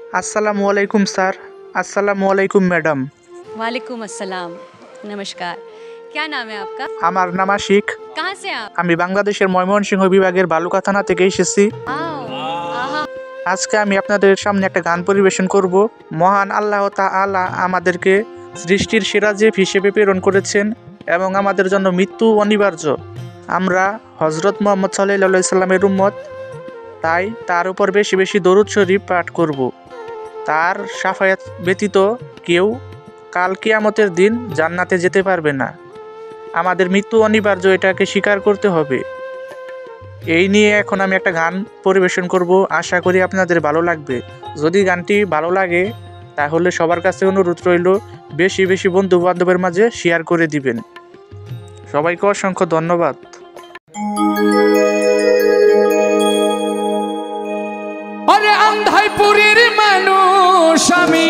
अस्सलामु अलैकुम सर। अस्सलामु अलैकुम मैडम। वालेकुम अस्सलाम। नमस्कार। क्या नाम है आपका? আমার নাম আশিক। कहाँ से आप? আমি বাংলাদেশের ময়মনসিংহ বিভাগের বালুকা থানা থেকে এসেছি। आहा। আজকে আমি আপনাদের সামনে একটা গান পরিবেশন করব। মহান আল্লাহ তাআলা আমাদেরকে সৃষ্টির সেরা জীব হিসেবে প্রেরণ করেছেন এবং আমাদের জন্য মৃত্যু অনিবার্য। আমরা হযরত মুহাম্মদ সাল্লাল্লাহু আলাইহি সাল্লামের উম্মত, তাই তার উপর বেশি বেশি দরুদ শরীফ পাঠ করব। তার শাফায়াত ব্যতীত কেউ কাল কিয়ামতের দিন জান্নাতে যেতে পারবে না। আমাদের মৃত্যু অনিবার্য, এটাকে স্বীকার করতে হবে। এই নিয়ে এখন আমি একটা গান পরিবেশন করব। আশা করি আপনাদের ভালো লাগবে। যদি গানটি ভালো লাগে তাহলে সবার কাছে অনুরোধ রইল বেশি বেশি বন্ধু বান্ধবের মাঝে শেয়ার করে দিবেন। সবাইকে অসংখ্য ধন্যবাদ। আরে আন্ধাইপুরের মানুষ আমি,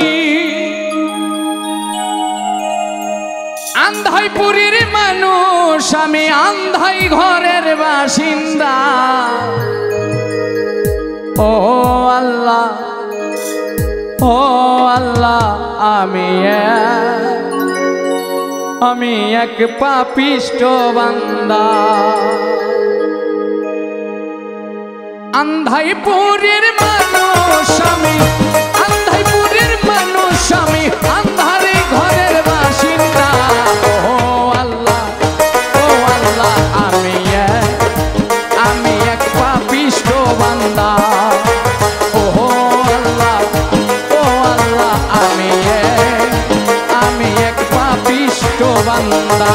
আন্ধাইপুরের মানুষ আমি, আন্ধাই ঘরের বাসিন্দা। ও আল্লাহ, ও আল্লাহ, আমি এক পাপিষ্ঠ বান্দা। আন্ধাইপুরের মানুষ আমি, আন্ধাইপুরের মানুষ আমি, আন্ধারে ঘরের বাসিন্দা। ও আল্লাহ, ও আল্লাহ, আমি এক পাপিষ্ঠ বান্দা। ও আল্লাহ, ও আল্লাহ, আমি এক পাপিষ্ঠ বান্দা।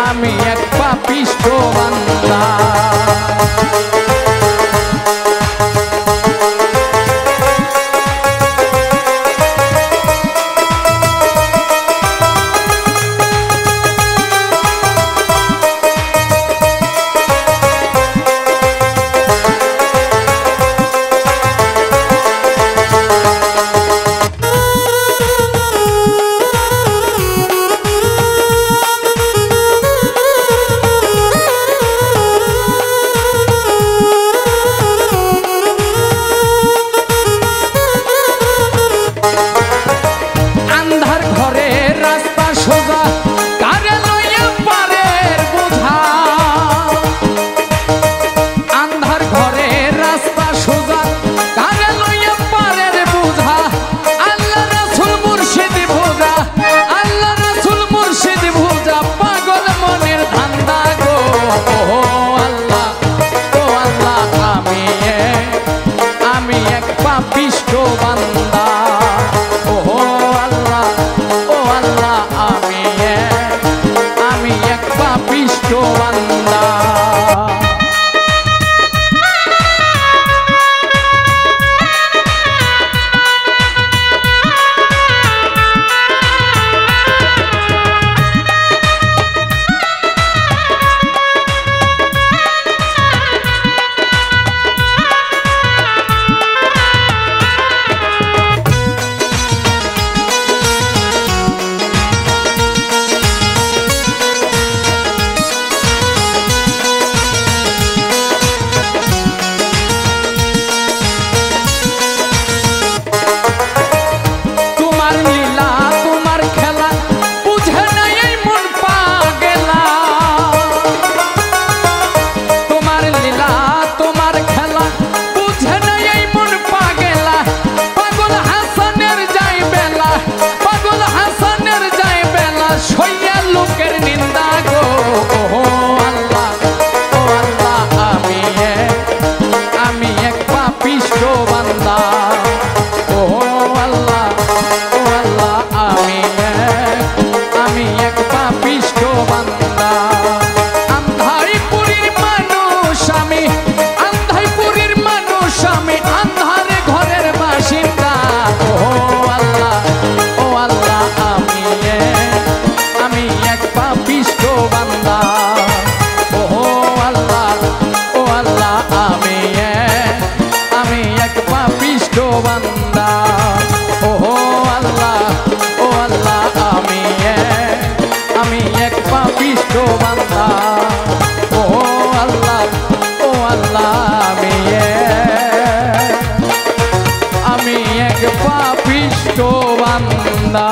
আমি এক পাপিষ্ঠ বান্দা। পাপিষ্ট বান্দা।